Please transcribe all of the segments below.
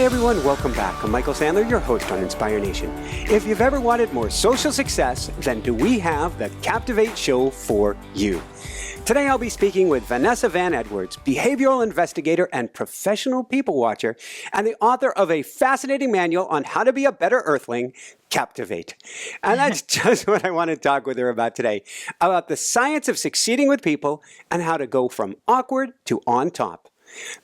Hi everyone, welcome back. I'm Michael Sandler, your host on Inspire Nation. If you've ever wanted more social success, then do we have the Captivate show for you. Today I'll be speaking with Vanessa Van Edwards, behavioral investigator and professional people watcher, and the author of a fascinating manual on how to be a better earthling, Captivate. And that's just what I want to talk with her about today, about the science of succeeding with people and how to go from awkward to on top.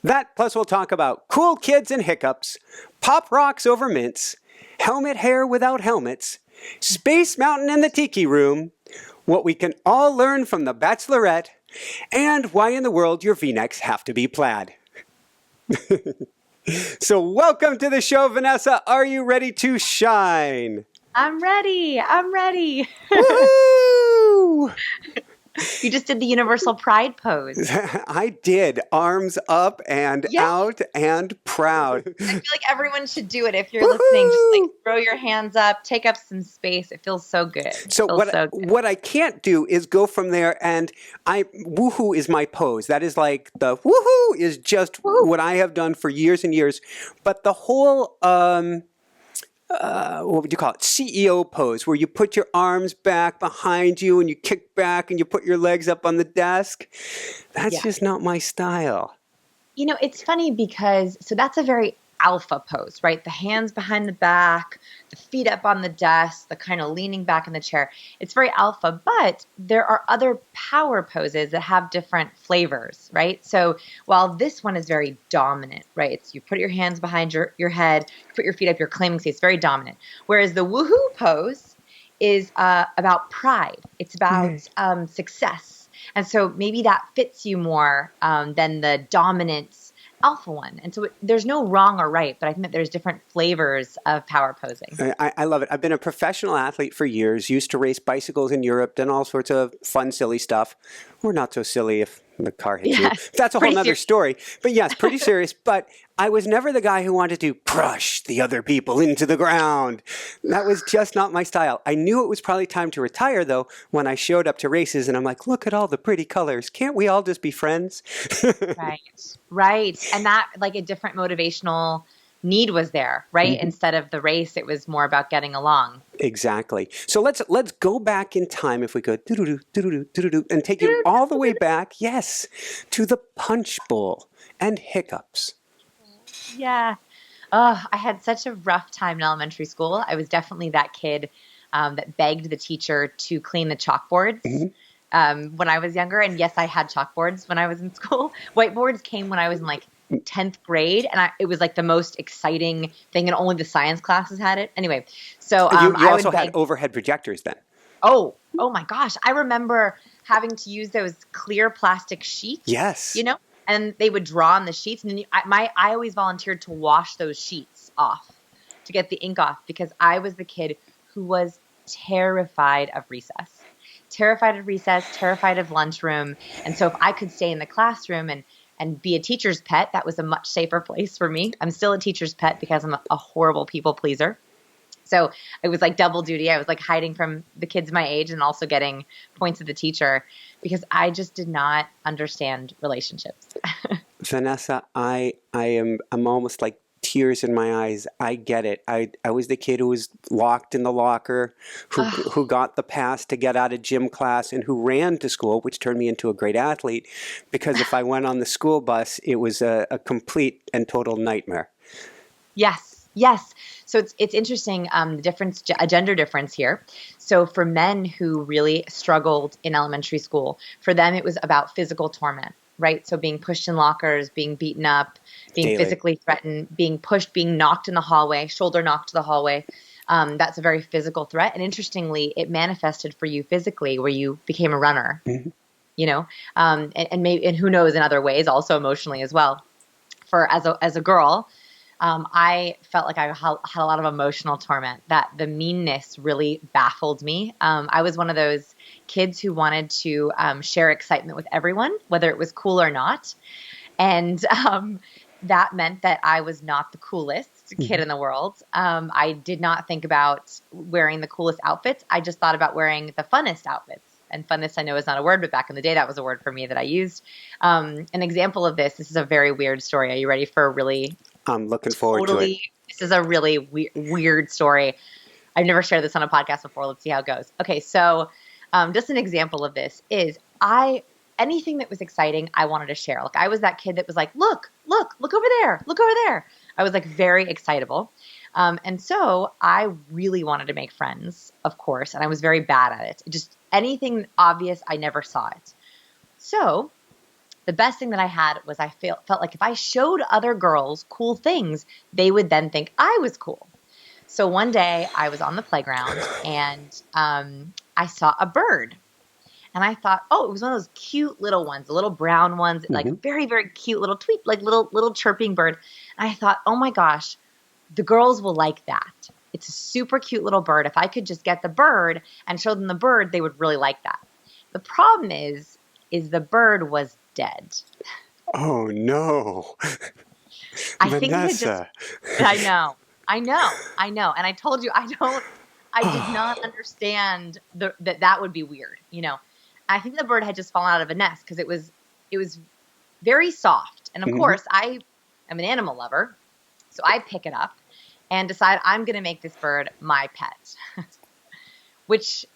That, plus we'll talk about cool kids and hiccups, pop rocks over mints, helmet hair without helmets, Space Mountain in the Tiki Room, what we can all learn from The Bachelorette, and why in the world your V-necks have to be plaid. So welcome to the show, Vanessa. Are you ready to shine? I'm ready. Woohoo! You just did the universal pride pose. I did. Arms up and out and proud. I feel like everyone should do it. If you're listening, just like throw your hands up, take up some space. It feels so good. So what I can't do is go from there and woohoo is my pose. That is like the woohoo is just what I have done for years and years. But the whole what would you call it? CEO pose, where you put your arms back behind you and you kick back and you put your legs up on the desk. That's just not my style. You know, it's funny because, so that's a very alpha pose, right? The hands behind the back, the feet up on the desk, the kind of leaning back in the chair. It's very alpha, but there are other power poses that have different flavors, right? So while this one is very dominant, right? It's you put your hands behind your head, put your feet up, you're claiming space, very dominant. Whereas the woohoo pose is about pride. It's about success. And so maybe that fits you more than the dominant alpha one. And so there's no wrong or right, but I think that there's different flavors of power posing. I love it. I've been a professional athlete for years, used to race bicycles in Europe, done all sorts of fun, silly stuff. Or not so silly if the car hits you. That's a whole other story. But yes, pretty serious. But I was never the guy who wanted to crush the other people into the ground. That was just not my style. I knew it was probably time to retire, though, when I showed up to races and I'm like, look at all the pretty colors. Can't we all just be friends? Right. And that, like, a different motivational need was there, right? Mm-hmm. Instead of the race, it was more about getting along. Exactly. So let's go back in time, if we could, and take you all the way back, to the punch bowl and hiccups. Yeah. Oh, I had such a rough time in elementary school. I was definitely that kid that begged the teacher to clean the chalkboards when I was younger. And yes, I had chalkboards when I was in school. Whiteboards came when I was in like 10th grade, and it was like the most exciting thing, and only the science classes had it. Anyway, so you also had overhead projectors then. Oh my gosh. I remember having to use those clear plastic sheets. Yes. You know? And they would draw on the sheets. And then I always volunteered to wash those sheets off, to get the ink off, because I was the kid who was terrified of recess. Terrified of lunchroom. And so if I could stay in the classroom and be a teacher's pet, that was a much safer place for me. I'm still a teacher's pet because I'm a horrible people pleaser. So it was like double duty. I was like hiding from the kids my age and also getting points of the teacher because I just did not understand relationships. Vanessa, I'm almost like tears in my eyes. I get it. I was the kid who was locked in the locker, who got the pass to get out of gym class and who ran to school, which turned me into a great athlete because if I went on the school bus, it was a complete and total nightmare. Yes. So it's interesting, the difference, a gender difference here. So for men who really struggled in elementary school, for them it was about physical torment, right? So being pushed in lockers, being beaten up, being physically threatened, being pushed, being knocked in the hallway, shoulder knocked to the hallway. That's a very physical threat. And interestingly, it manifested for you physically where you became a runner, you know, and who knows in other ways, also emotionally as well. As a girl, I felt like I had a lot of emotional torment, that the meanness really baffled me. I was one of those kids who wanted to share excitement with everyone, whether it was cool or not. And that meant that I was not the coolest kid in the world. I did not think about wearing the coolest outfits. I just thought about wearing the funnest outfits. And funnest, I know, is not a word, but back in the day, that was a word for me that I used. An example of this is a very weird story. Are you ready for a really I'm looking forward to it. This is a really weird story. I've never shared this on a podcast before. Let's see how it goes. Okay, so just an example of this is anything that was exciting, I wanted to share. Like I was that kid that was like, look over there, look over there. I was like very excitable. And so I really wanted to make friends, of course, and I was very bad at it. Just anything obvious, I never saw it. So the best thing that I had was I felt like if I showed other girls cool things, they would then think I was cool. So one day I was on the playground and I saw a bird. And I thought, oh, it was one of those cute little ones, the little brown ones, like very, very cute little tweet, like little chirping bird. And I thought, oh my gosh, the girls will like that. It's a super cute little bird. If I could just get the bird and show them the bird, they would really like that. The problem is the bird was dead. Oh no. I think Vanessa. I know. And I told you, I did not understand that would be weird. You know, I think the bird had just fallen out of a nest because it was very soft. And of course I am an animal lover. So I pick it up and decide I'm going to make this bird my pet, which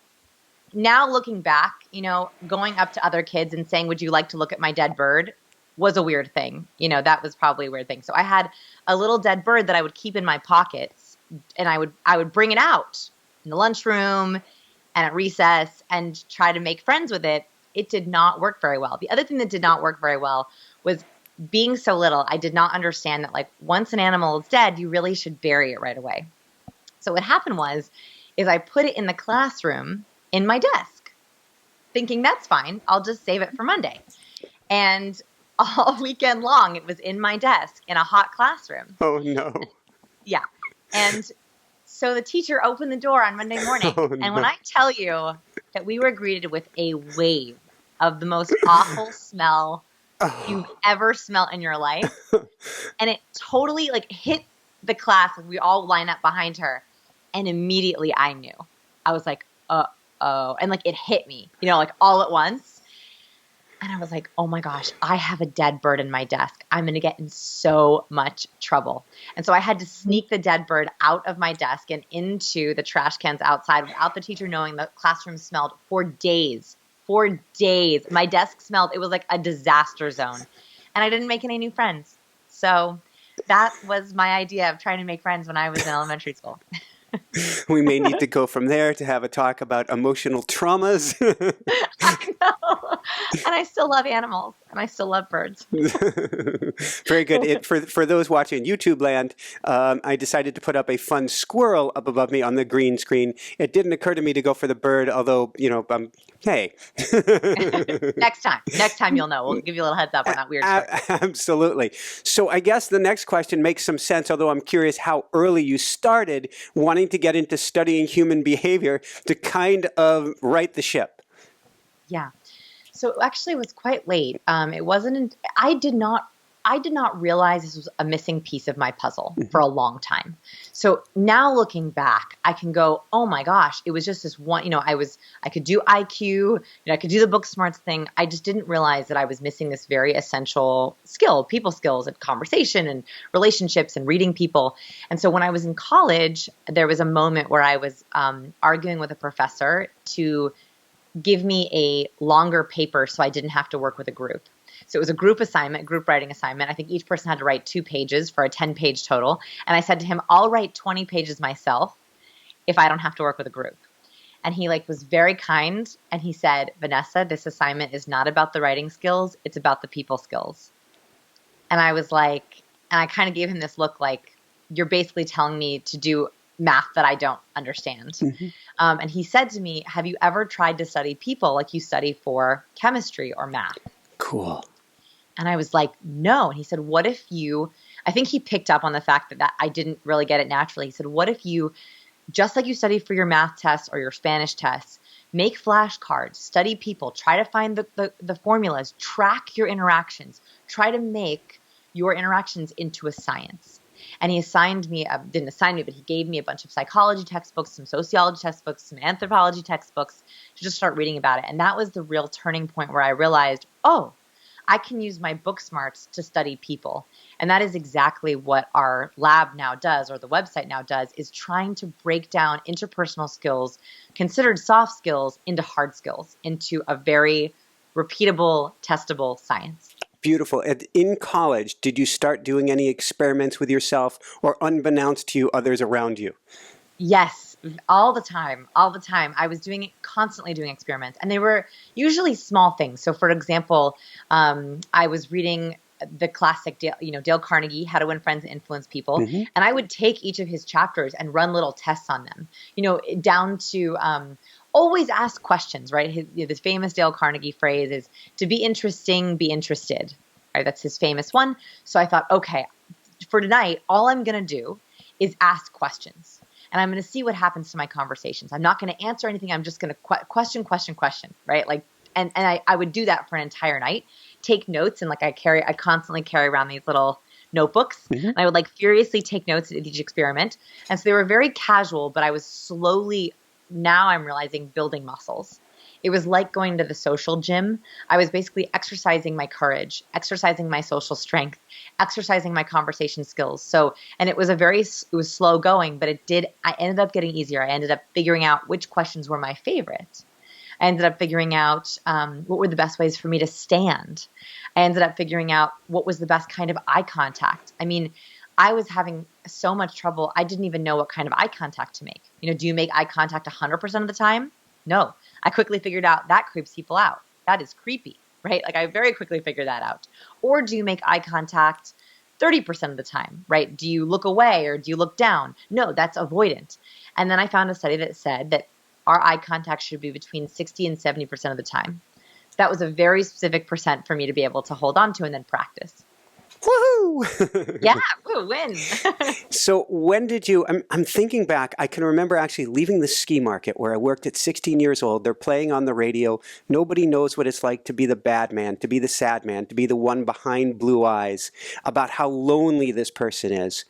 now looking back, you know, going up to other kids and saying, would you like to look at my dead bird was a weird thing. You know, that was probably a weird thing. So I had a little dead bird that I would keep in my pockets and I would bring it out in the lunchroom and at recess and try to make friends with it. It did not work very well. The other thing that did not work very well was being so little, I did not understand that like once an animal is dead, you really should bury it right away. So what happened is I put it in the classroom in my desk thinking that's fine. I'll just save it for Monday. And all weekend long, it was in my desk in a hot classroom. Oh no. Yeah. And so the teacher opened the door on Monday morning. And when I tell you that we were greeted with a wave of the most awful smell you've ever smelled in your life. And it totally like hit the class. We all line up behind her. And immediately I knew. I was like, uh-oh. And like it hit me, you know, like all at once. And I was like, oh my gosh, I have a dead bird in my desk. I'm going to get in so much trouble. And so I had to sneak the dead bird out of my desk and into the trash cans outside without the teacher knowing. The classroom smelled for days. For days. My desk smelled. It was like a disaster zone. And I didn't make any new friends. So that was my idea of trying to make friends when I was in elementary school. We may need to go from there to have a talk about emotional traumas. I know. And I still love animals. And I still love birds. Very good. For those watching YouTube land, I decided to put up a fun squirrel up above me on the green screen. It didn't occur to me to go for the bird, although, you know, hey. Next time you'll know. We'll give you a little heads up on that weird story. Absolutely. So I guess the next question makes some sense, although I'm curious how early you started wanting to get into studying human behavior to kind of right the ship. Yeah. So actually it was quite late. It wasn't, I did not realize this was a missing piece of my puzzle for a long time. So now looking back, I can go, oh my gosh, it was just this one, you know, I could do IQ, you know, I could do the book smarts thing. I just didn't realize that I was missing this very essential skill, people skills and conversation and relationships and reading people. And so when I was in college, there was a moment where I was arguing with a professor to give me a longer paper so I didn't have to work with a group. So it was a group assignment, group writing assignment. I think each person had to write 2 pages for a 10-page total. And I said to him, I'll write 20 pages myself if I don't have to work with a group. And he was very kind. And he said, Vanessa, this assignment is not about the writing skills. It's about the people skills. And I was like, and I kind of gave him this look like, you're basically telling me to do math that I don't understand. And he said to me, have you ever tried to study people like you study for chemistry or math? Cool. And I was like, no. And he said, what if I think he picked up on the fact that I didn't really get it naturally. He said, what if you, just like you study for your math tests or your Spanish tests, make flashcards, study people, try to find the formulas, track your interactions, try to make your interactions into a science. And he didn't assign me, but he gave me a bunch of psychology textbooks, some sociology textbooks, some anthropology textbooks to just start reading about it. And that was the real turning point where I realized, oh, I can use my book smarts to study people. And that is exactly what our lab now does, or the website now does, is trying to break down interpersonal skills, considered soft skills, into hard skills, into a very repeatable, testable science. Beautiful. And in college, did you start doing any experiments with yourself, or unbeknownst to you, others around you? Yes, all the time, all the time. I was constantly doing experiments, and they were usually small things. So, for example, I was reading the classic Dale Carnegie, How to Win Friends and Influence People, Mm-hmm. and I would take each of his chapters and run little tests on them. Down to always ask questions. Right, this famous Dale Carnegie phrase is to be interesting, be interested. Right, that's his famous one. So I thought, okay, for tonight, all I'm going to do is ask questions. And I'm going to see what happens to my conversations. I'm not going to answer anything. I'm just going to question, right? Like, and I would do that for an entire night, take notes. And like I constantly carry around these little notebooks. Mm-hmm. And I would like furiously take notes at each experiment. And so they were very casual, but I was slowly, now I'm realizing, building muscles. It was like going to the social gym. I was basically exercising my courage, exercising my social strength, exercising my conversation skills. And it was slow going, but I ended up getting easier. I ended up figuring out which questions were my favorite. I ended up figuring out what were the best ways for me to stand. I ended up figuring out what was the best kind of eye contact. I mean, I was having so much trouble. I didn't even know what kind of eye contact to make. Do you make eye contact 100% of the time? No. I quickly figured out that creeps people out. That is creepy, right? Like I very quickly figured that out. Or do you make eye contact 30% of the time, right? Do you look away or do you look down? No, that's avoidant. And then I found a study that said that our eye contact should be between 60 and 70% of the time. That was a very specific percent for me to be able to hold on to and then practice. Woohoo! Yeah, win. So when did you, I'm thinking back, I can remember actually leaving the ski market where I worked at 16 years old. They're playing on the radio. Nobody knows what it's like to be the bad man, to be the sad man, to be the one behind blue eyes, about how lonely this person is.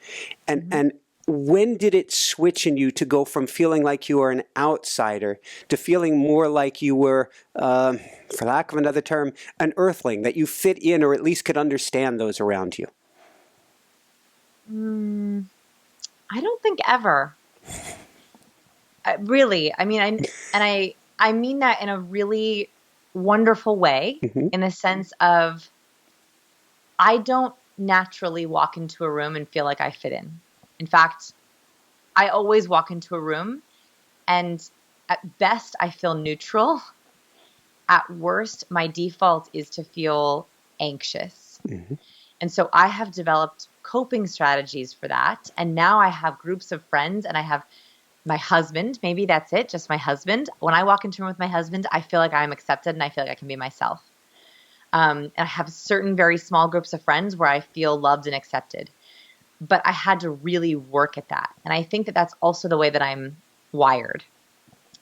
And when did it switch in you to go from feeling like you were an outsider to feeling more like you were, for lack of another term, an earthling, that you fit in or at least could understand those around you? I don't think ever. Really. I mean, I mean that in a really wonderful way, in the sense of I don't naturally walk into a room and feel like I fit in. In fact, I always walk into a room and at best I feel neutral. At worst, my default is to feel anxious. And so I have developed coping strategies for that. And now I have groups of friends and I have my husband. Maybe that's it, just my husband. When I walk into a room with my husband, I feel like I'm accepted and I feel like I can be myself. And I have certain very small groups of friends where I feel loved and accepted. But I had to really work at that. And I think that that's also the way that I'm wired.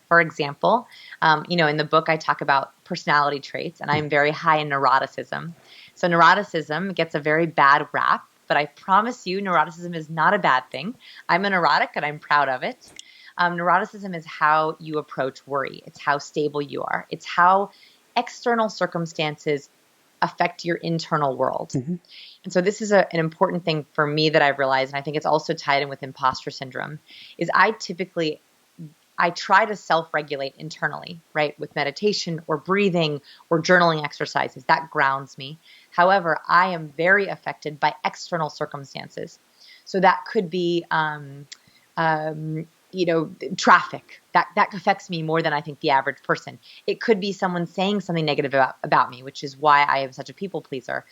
For example, in the book I talk about personality traits, and I'm very high in neuroticism. So neuroticism gets a very bad rap, but I promise you neuroticism is not a bad thing. I'm a neurotic and I'm proud of it. Neuroticism is how you approach worry. It's how stable you are. It's how external circumstances affect your internal world. And so this is an important thing for me that I've realized, and I think it's also tied in with imposter syndrome, is I try to self-regulate internally, right? With meditation or breathing or journaling exercises. That grounds me. However, I am very affected by external circumstances. So that could be, traffic. That affects me more than I think the average person. It could be someone saying something negative about me, which is why I am such a people pleaser.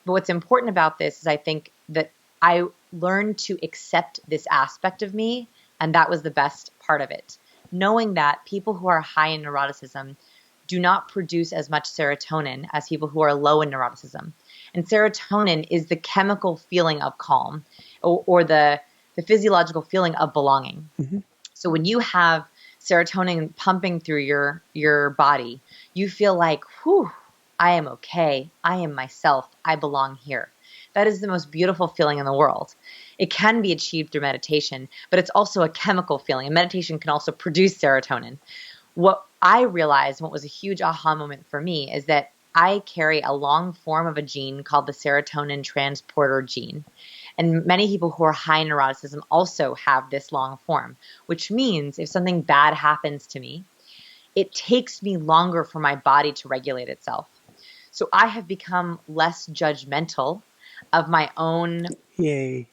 But what's important about this is I think that I learned to accept this aspect of me, and that was the best part of it. Knowing that people who are high in neuroticism do not produce as much serotonin as people who are low in neuroticism. And serotonin is the chemical feeling of calm or the physiological feeling of belonging. So when you have serotonin pumping through your body, you feel like, whew, I am okay. I am myself. I belong here. That is the most beautiful feeling in the world. It can be achieved through meditation, but it's also a chemical feeling. And meditation can also produce serotonin. What I realized, what was a huge aha moment for me, is that I carry a long form of a gene called the serotonin transporter gene. And many people who are high in neuroticism also have this long form, which means if something bad happens to me, it takes me longer for my body to regulate itself. So I have become less judgmental of my own Yay.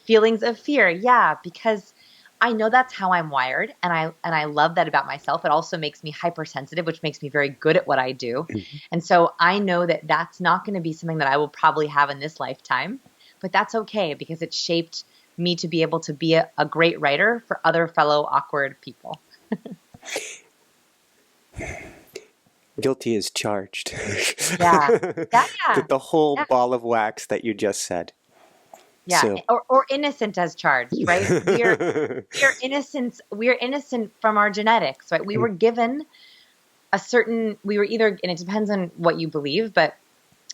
feelings of fear. Yeah, because I know that's how I'm wired, and I love that about myself. It also makes me hypersensitive, which makes me very good at what I do. And so I know that that's not going to be something that I will probably have in this lifetime, but that's okay because it shaped me to be able to be a great writer for other fellow awkward people. Guilty is charged. Yeah. Yeah. The whole Yeah. ball of wax that you just said. Yeah, So. or innocent as charged, right? We are innocent. We are innocent from our genetics, right? We were given we were either, and it depends on what you believe, but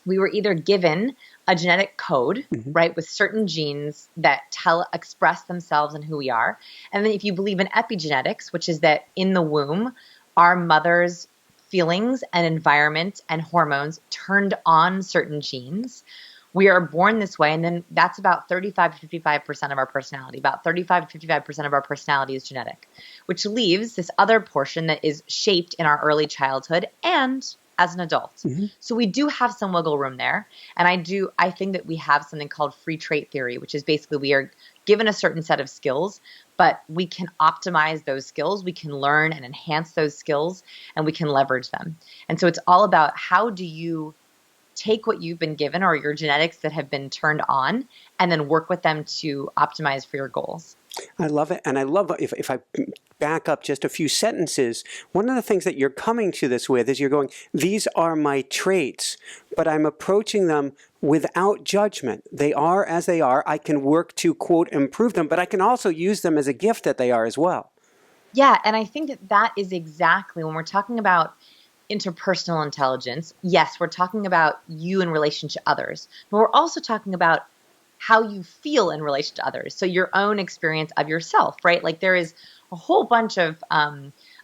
we were either given a genetic code, right, with certain genes that express themselves in who we are. And then if you believe in epigenetics, which is that in the womb, our mother's feelings and environment and hormones turned on certain genes. We are born this way, and then that's about 35 to 55% of our personality. About 35 to 55% of our personality is genetic, which leaves this other portion that is shaped in our early childhood and as an adult. So we do have some wiggle room there. And I think that we have something called free trait theory, which is basically we are given a certain set of skills, but we can optimize those skills. We can learn and enhance those skills, and we can leverage them. And so it's all about how do you take what you've been given or your genetics that have been turned on and then work with them to optimize for your goals. I love it. And I love if I back up just a few sentences, one of the things that you're coming to this with is you're going, these are my traits, but I'm approaching them without judgment. They are as they are. I can work to, quote, improve them, but I can also use them as a gift that they are as well. Yeah. And I think that is exactly when we're talking about interpersonal intelligence. Yes, we're talking about you in relation to others, but we're also talking about how you feel in relation to others. So your own experience of yourself, right? Like there is a whole bunch of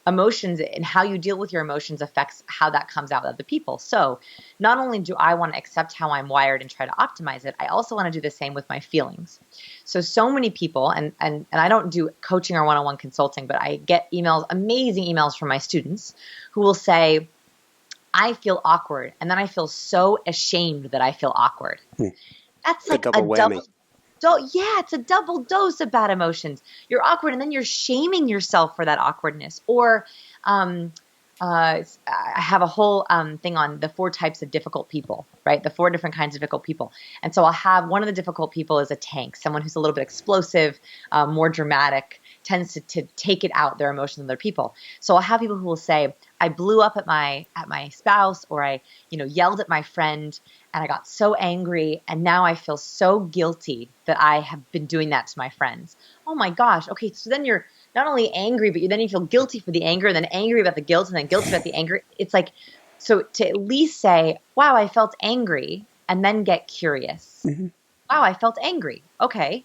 emotions, and how you deal with your emotions affects how that comes out with other people. So not only do I want to accept how I'm wired and try to optimize it, I also want to do the same with my feelings. So many people, and I don't do coaching or one-on-one consulting, but I get emails, amazing emails from my students who will say, I feel awkward, and then I feel so ashamed that I feel awkward. That's like a double. Yeah, it's a double dose of bad emotions. You're awkward, and then you're shaming yourself for that awkwardness. Or I have a whole thing on the 4 types of difficult people, right? The 4 different kinds of difficult people. And so I'll have one of the difficult people is a tank, someone who's a little bit explosive, more dramatic, tends to take it out, their emotions on other people. So I'll have people who will say, I blew up at my spouse, or I yelled at my friend, and I got so angry, and now I feel so guilty that I have been doing that to my friends. Oh my gosh. Okay, so then you're not only angry, but then you feel guilty for the anger, and then angry about the guilt, and then guilty about the anger. It's like, so to at least say, wow, I felt angry, and then get curious. Wow, I felt angry. Okay.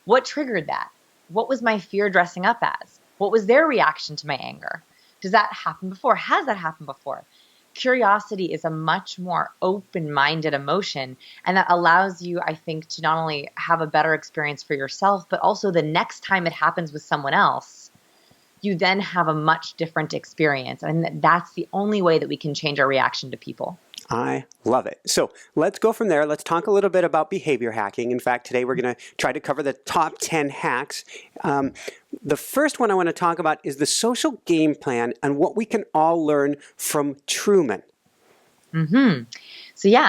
What triggered that? What was my fear dressing up as? What was their reaction to my anger? Does that happen before? Has that happened before? Curiosity is a much more open-minded emotion, and that allows you, I think, to not only have a better experience for yourself, but also the next time it happens with someone else, you then have a much different experience. And that's the only way that we can change our reaction to people. I love it. So let's go from there. Let's talk a little bit about behavior hacking. In fact, today we're going to try to cover the top 10 hacks. The first one I want to talk about is the social game plan and what we can all learn from Truman. So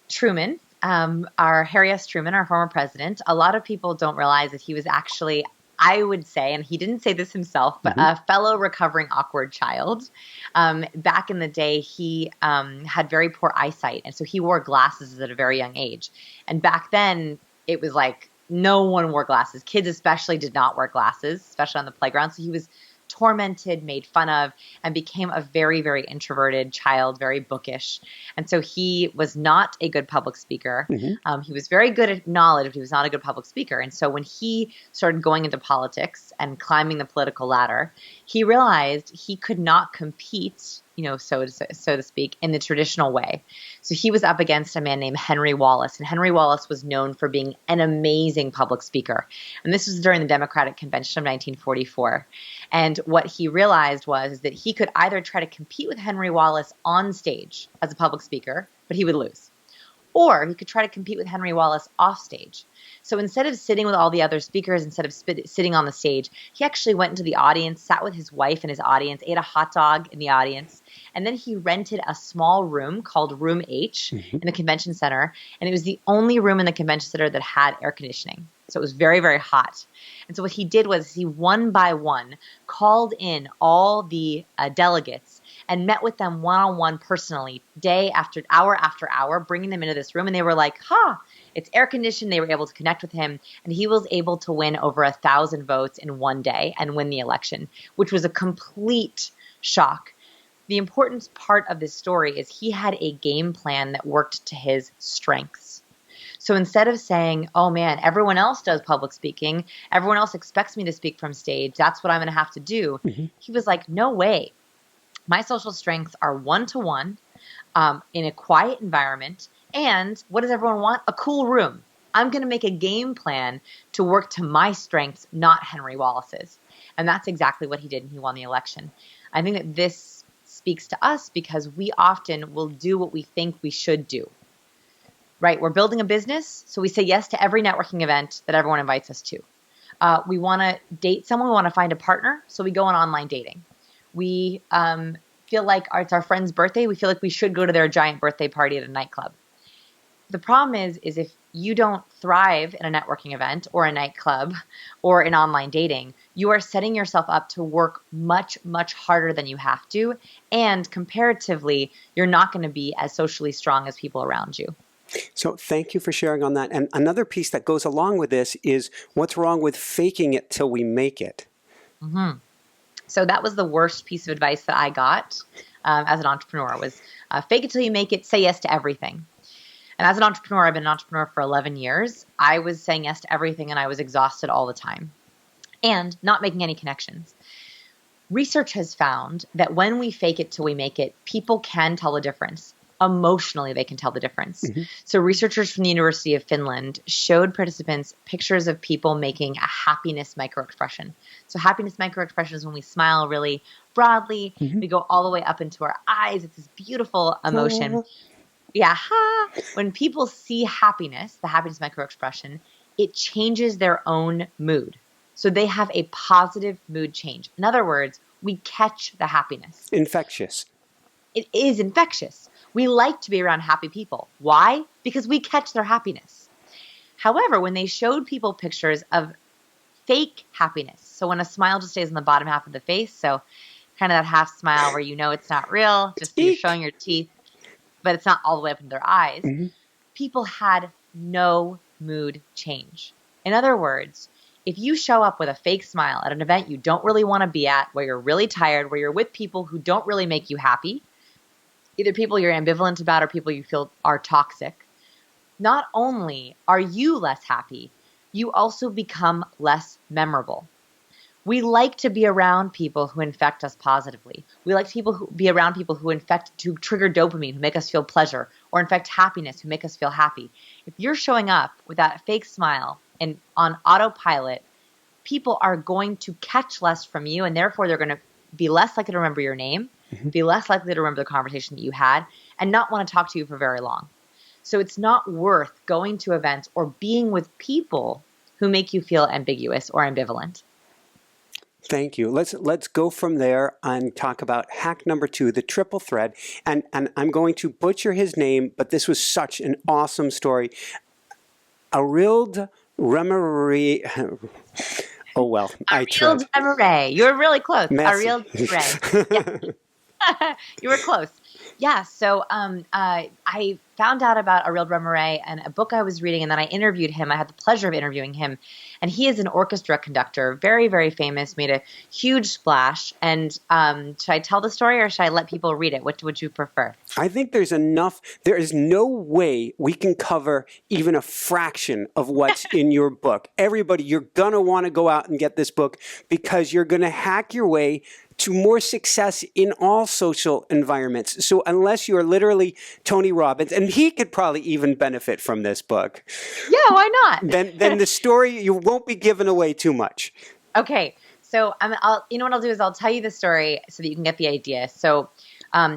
Truman, our Harry S. Truman, our former president, a lot of people don't realize that he was actually, I would say, and he didn't say this himself, but a fellow recovering awkward child. Back in the day, he had very poor eyesight, and so he wore glasses at a very young age. And back then, it was like no one wore glasses. Kids especially did not wear glasses, especially on the playground. So he was tormented, made fun of, and became a very, very introverted child, very bookish. And so he was not a good public speaker. He was very good at knowledge, but he was not a good public speaker. And so when he started going into politics and climbing the political ladder, he realized he could not compete so to speak, in the traditional way. So he was up against a man named Henry Wallace, and Henry Wallace was known for being an amazing public speaker. And this was during the Democratic Convention of 1944. And what he realized was that he could either try to compete with Henry Wallace on stage as a public speaker, but he would lose. Or he could try to compete with Henry Wallace off stage. So instead of sitting with all the other speakers, instead of sitting on the stage, he actually went into the audience, sat with his wife in his audience, ate a hot dog in the audience, and then he rented a small room called Room H in the convention center, and it was the only room in the convention center that had air conditioning. So it was very, very hot. And so what he did was he one by one called in all the delegates and met with them one-on-one personally, day after hour, bringing them into this room. And they were like, it's air conditioned. They were able to connect with him. And he was able to win over 1,000 votes in one day and win the election, which was a complete shock. The important part of this story is he had a game plan that worked to his strengths. So instead of saying, oh man, everyone else does public speaking, everyone else expects me to speak from stage, that's what I'm going to have to do, he was like, no way. My social strengths are one-to-one in a quiet environment. And what does everyone want? A cool room. I'm going to make a game plan to work to my strengths, not Henry Wallace's. And that's exactly what he did, and he won the election. I think that this speaks to us because we often will do what we think we should do. Right? We're building a business, so we say yes to every networking event that everyone invites us to. We want to date someone. We want to find a partner, so we go on online dating. We feel like it's our friend's birthday. We feel like we should go to their giant birthday party at a nightclub. The problem is if you don't thrive in a networking event or a nightclub or in online dating, you are setting yourself up to work much, much harder than you have to. And comparatively, you're not going to be as socially strong as people around you. So thank you for sharing on that. And another piece that goes along with this is what's wrong with faking it till we make it? So that was the worst piece of advice that I got as an entrepreneur was fake it till you make it, say yes to everything. And as an entrepreneur, I've been an entrepreneur for 11 years. I was saying yes to everything and I was exhausted all the time and not making any connections. Research has found that when we fake it till we make it, people can tell the difference. Emotionally, they can tell the difference. So researchers from the University of Finland showed participants pictures of people making a happiness microexpression. So happiness microexpression is when we smile really broadly. We go all the way up into our eyes. It's this beautiful emotion. When people see happiness, the happiness microexpression, it changes their own mood. So they have a positive mood change. In other words, we catch the happiness. Infectious. It is infectious. We like to be around happy people. Why? Because we catch their happiness. However, when they showed people pictures of fake happiness, so when a smile just stays in the bottom half of the face, so kind of that half smile where you know it's not real, just you're showing your teeth, but it's not all the way up into their eyes, people had no mood change. In other words, if you show up with a fake smile at an event you don't really want to be at, where you're really tired, where you're with people who don't really make you happy, either people you're ambivalent about or people you feel are toxic, not only are you less happy, you also become less memorable. We like to be around people who infect us positively. We like to be around people who trigger dopamine, who make us feel pleasure, or infect happiness, who make us feel happy. If you're showing up with that fake smile and on autopilot, people are going to catch less from you, and therefore they're going to be less likely to remember your name, be less likely to remember the conversation that you had, and not want to talk to you for very long. So it's not worth going to events or being with people who make you feel ambiguous or ambivalent. Thank you. Let's go from there and talk about hack number 2, the triple thread. And I'm going to butcher his name, but this was such an awesome story. Arild Remery. Oh, well, I tried. Arild Remery. You were really close. Merci. Arild Remery. Yeah. You were close. Yeah. So I found out about Ariel Drumare and a book I was reading, and then I interviewed him. I had the pleasure of interviewing him. And he is an orchestra conductor, very, very famous, made a huge splash. And should I tell the story or should I let people read it? What would you prefer? I think there's enough. There is no way we can cover even a fraction of what's in your book. Everybody, you're going to want to go out and get this book because you're going to hack your way to more success in all social environments. So unless you're literally Tony Robbins, and he could probably even benefit from this book. Yeah, why not? Then the story, you won't be giving away too much. Okay. So you know what I'll do is I'll tell you the story so that you can get the idea. So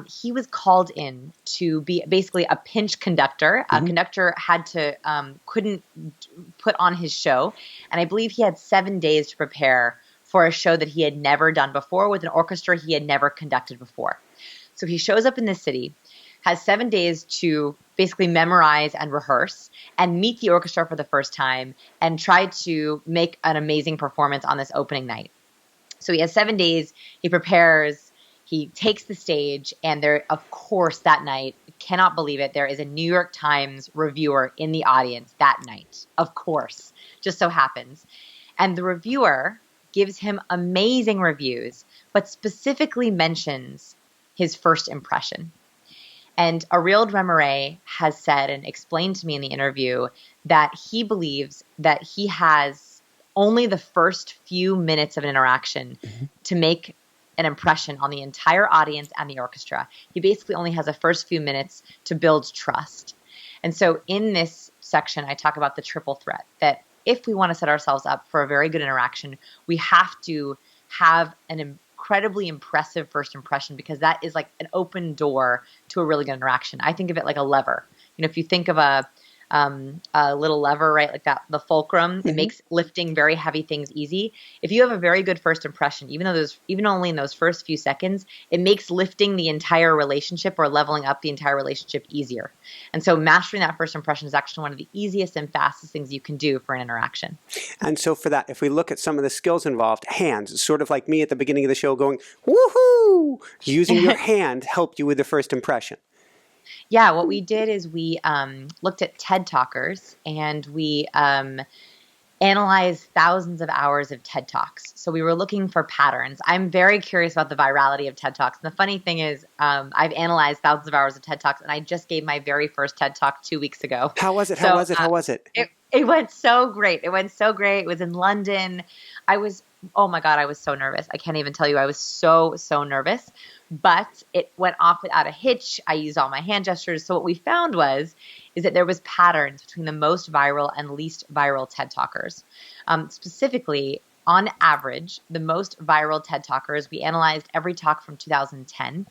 he was called in to be basically a pinch conductor. A conductor had to couldn't put on his show, and I believe he had 7 days to prepare for a show that he had never done before with an orchestra he had never conducted before. So he shows up in this city, has 7 days to basically memorize and rehearse and meet the orchestra for the first time and try to make an amazing performance on this opening night. So he has 7 days, he prepares, he takes the stage, and there, of course, that night, cannot believe it, there is a New York Times reviewer in the audience that night. Of course, just so happens. And the reviewer gives him amazing reviews, but specifically mentions his first impression. And Ariel Drumare has said and explained to me in the interview that he believes that he has only the first few minutes of an interaction to make an impression on the entire audience and the orchestra. He basically only has the first few minutes to build trust. And so in this section, I talk about the triple threat, that if we want to set ourselves up for a very good interaction, we have to have an incredibly impressive first impression because that is like an open door to a really good interaction. I think of it like a lever. You know, if you think of a little lever, right, like that, the fulcrum, it makes lifting very heavy things easy. If you have a very good first impression, even only in those first few seconds, it makes lifting the entire relationship or leveling up the entire relationship easier. And so mastering that first impression is actually one of the easiest and fastest things you can do for an interaction. And so for that, if we look at some of the skills involved, hands, sort of like me at the beginning of the show going, woohoo, using your hand helped you with the first impression. Yeah, what we did is we looked at TED Talkers and we analyzed thousands of hours of TED Talks. So we were looking for patterns. I'm very curious about the virality of TED Talks. And the funny thing is I've analyzed thousands of hours of TED Talks, and I just gave my very first TED Talk 2 weeks ago. How was it? It went so great. It went so great. It was in London. Oh my God, I was so nervous. I can't even tell you. I was so nervous. But it went off without a hitch. I used all my hand gestures. So what we found is that there was patterns between the most viral and least viral TED Talkers. Specifically, on average, the most viral TED Talkers, we analyzed every talk from 2010.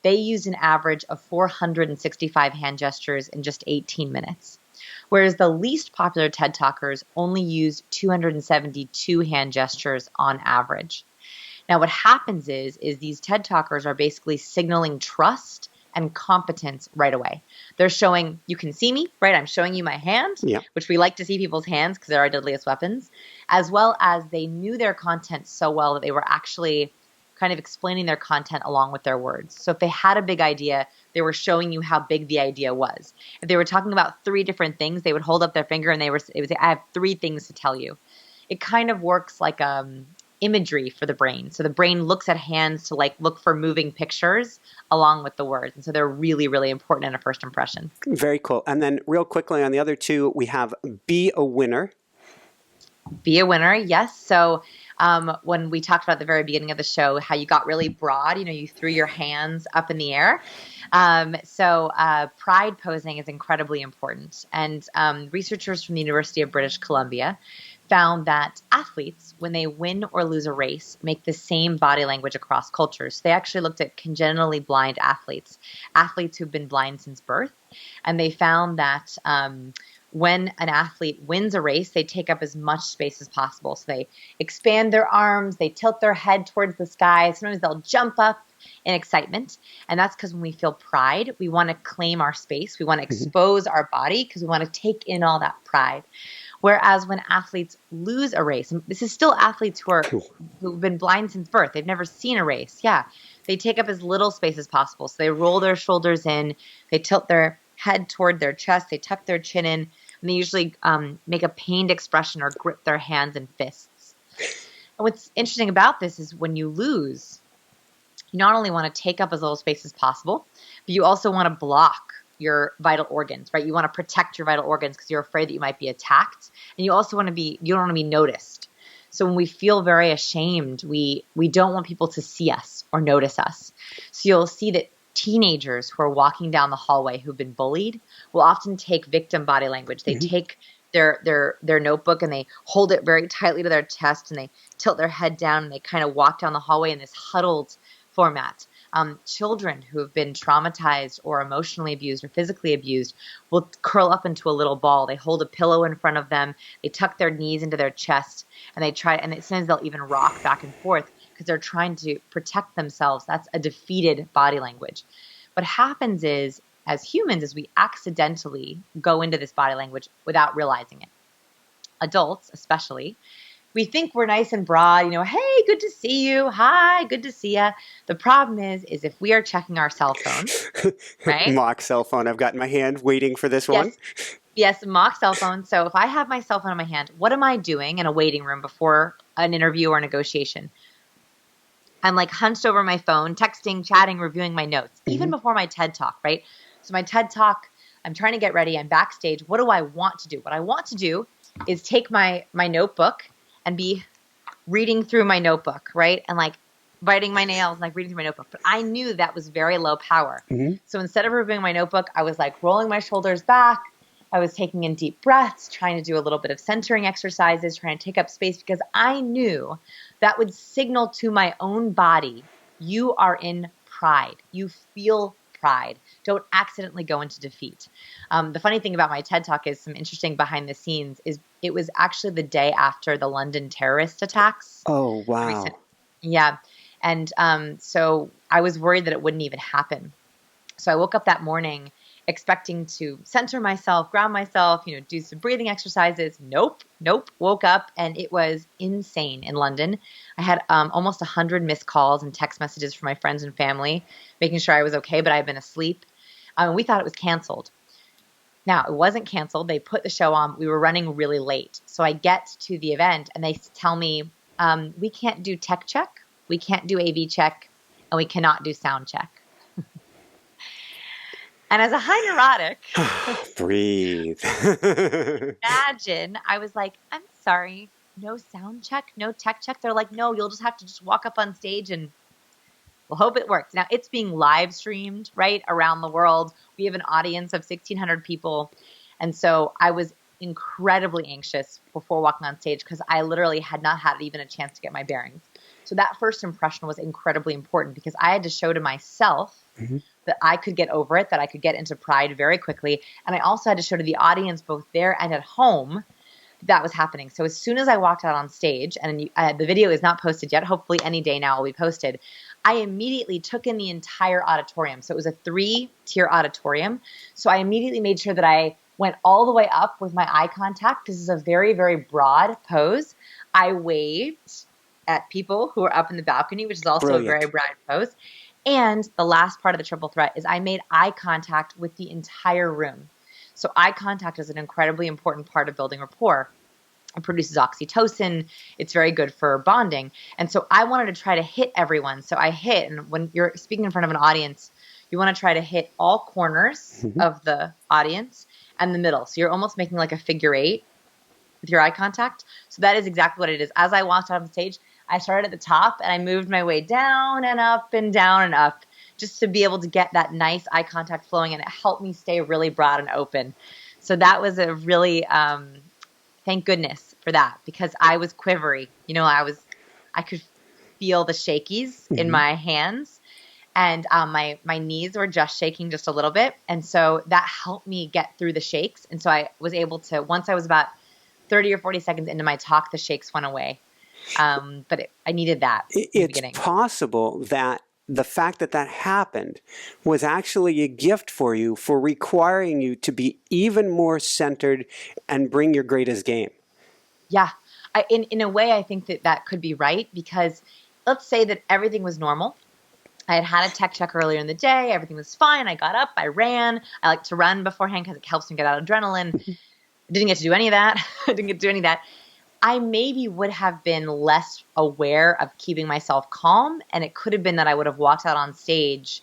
They used an average of 465 hand gestures in just 18 minutes. Whereas the least popular TED Talkers only used 272 hand gestures on average. Now, what happens is these TED Talkers are basically signaling trust and competence right away. They're showing, you can see me, right? I'm showing you my hand, which we like to see people's hands because they're our deadliest weapons, as well as they knew their content so well that they were actually kind of explaining their content along with their words. So if they had a big idea, they were showing you how big the idea was. If they were talking about 3 different things, they would hold up their finger and it would say, I have 3 things to tell you. It kind of works like imagery for the brain. So the brain looks at hands to look for moving pictures along with the words. And so they're really, really important in a first impression. Very cool. And then real quickly on the other 2, we have be a winner. Be a winner, yes. So when we talked about at the very beginning of the show, how you got really broad, you threw your hands up in the air. So pride posing is incredibly important. And researchers from the University of British Columbia found that athletes, when they win or lose a race, make the same body language across cultures. So they actually looked at congenitally blind athletes who've been blind since birth. And they found that when an athlete wins a race, they take up as much space as possible. So they expand their arms, they tilt their head towards the sky. Sometimes they'll jump up in excitement. And that's because when we feel pride, we want to claim our space. We want to expose our body because we want to take in all that pride. Whereas when athletes lose a race, and this is still athletes who've been blind since birth, they've never seen a race. Yeah, they take up as little space as possible. So they roll their shoulders in, they tilt their head toward their chest. They tuck their chin in, and they usually make a pained expression or grip their hands and fists. And what's interesting about this is when you lose, you not only want to take up as little space as possible, but you also want to block your vital organs, right? You want to protect your vital organs because you're afraid that you might be attacked. And you also you don't want to be noticed. So when we feel very ashamed, we don't want people to see us or notice us. So you'll see that teenagers who are walking down the hallway who've been bullied will often take victim body language. They take their notebook and they hold it very tightly to their chest and they tilt their head down and they kind of walk down the hallway in this huddled format. Children who have been traumatized or emotionally abused or physically abused will curl up into a little ball. They hold a pillow in front of them. They tuck their knees into their chest and they try, and sometimes they'll even rock back and forth because they're trying to protect themselves. That's a defeated body language. What happens is, as humans, is we accidentally go into this body language without realizing it. Adults, especially, we think we're nice and broad, hey, good to see you. Hi, good to see ya. The problem is if we are checking our cell phone, right? Mock cell phone. I've got in my hand waiting for this one. Yes, mock cell phone. So if I have my cell phone in my hand, what am I doing in a waiting room before an interview or negotiation? I'm like hunched over my phone, texting, chatting, reviewing my notes, even before my TED Talk, right? So my TED Talk, I'm trying to get ready. I'm backstage. What do I want to do? What I want to do is take my notebook and be reading through my notebook, right? And like biting my nails and like reading through my notebook. But I knew that was very low power. So instead of reviewing my notebook, I was like rolling my shoulders back. I was taking in deep breaths, trying to do a little bit of centering exercises, trying to take up space because I knew that would signal to my own body, you are in pride. You feel pride. Don't accidentally go into defeat. The funny thing about my TED Talk is some interesting behind the scenes is it was actually the day after the London terrorist attacks. Oh, wow. Yeah. And so I was worried that it wouldn't even happen. So I woke up that morning expecting to center myself, ground myself, do some breathing exercises. Nope. Woke up and it was insane in London. I had almost 100 missed calls and text messages from my friends and family, making sure I was okay, but I'd been asleep. We thought it was canceled. Now, it wasn't canceled. They put the show on. We were running really late. So I get to the event and they tell me, we can't do tech check, we can't do AV check, and we cannot do sound check. And as a high neurotic, breathe. Imagine, I was like, I'm sorry, no sound check, no tech check. They're like, no, you'll just have to just walk up on stage and we'll hope it works. Now, it's being live streamed, right, around the world. We have an audience of 1,600 people. And so I was incredibly anxious before walking on stage because I literally had not had even a chance to get my bearings. So that first impression was incredibly important because I had to show to myself that I could get over it, that I could get into pride very quickly. And I also had to show to the audience both there and at home that was happening. So as soon as I walked out on stage, and the video is not posted yet, hopefully any day now will be posted, I immediately took in the entire auditorium. So it was a 3-tier auditorium. So I immediately made sure that I went all the way up with my eye contact. This is a very, very broad pose. I waved at people who were up in the balcony, which is also a very broad pose. And the last part of the triple threat is I made eye contact with the entire room. So eye contact is an incredibly important part of building rapport. It produces oxytocin. It's very good for bonding. And so I wanted to try to hit everyone. So I hit, and when you're speaking in front of an audience, you want to try to hit all corners of the audience and the middle. So you're almost making like a figure 8 with your eye contact. So that is exactly what it is. As I walked out on stage, I started at the top and I moved my way down and up and down and up just to be able to get that nice eye contact flowing, and it helped me stay really broad and open. So that was a really, thank goodness for that, because I was quivery. I could feel the shakies in my hands, and my knees were just shaking just a little bit. And so that helped me get through the shakes. And so I was able to, once I was about 30 or 40 seconds into my talk, the shakes went away. But I needed that in the beginning. It's possible that the fact that happened was actually a gift for you, for requiring you to be even more centered and bring your greatest game. Yeah. In a way, I think that could be right, because let's say that everything was normal I had had a tech check earlier in the day. Everything was fine. I got up. I ran. I like to run beforehand because it helps me get out adrenaline. I didn't get to do any of that. I maybe would have been less aware of keeping myself calm, and it could have been that I would have walked out on stage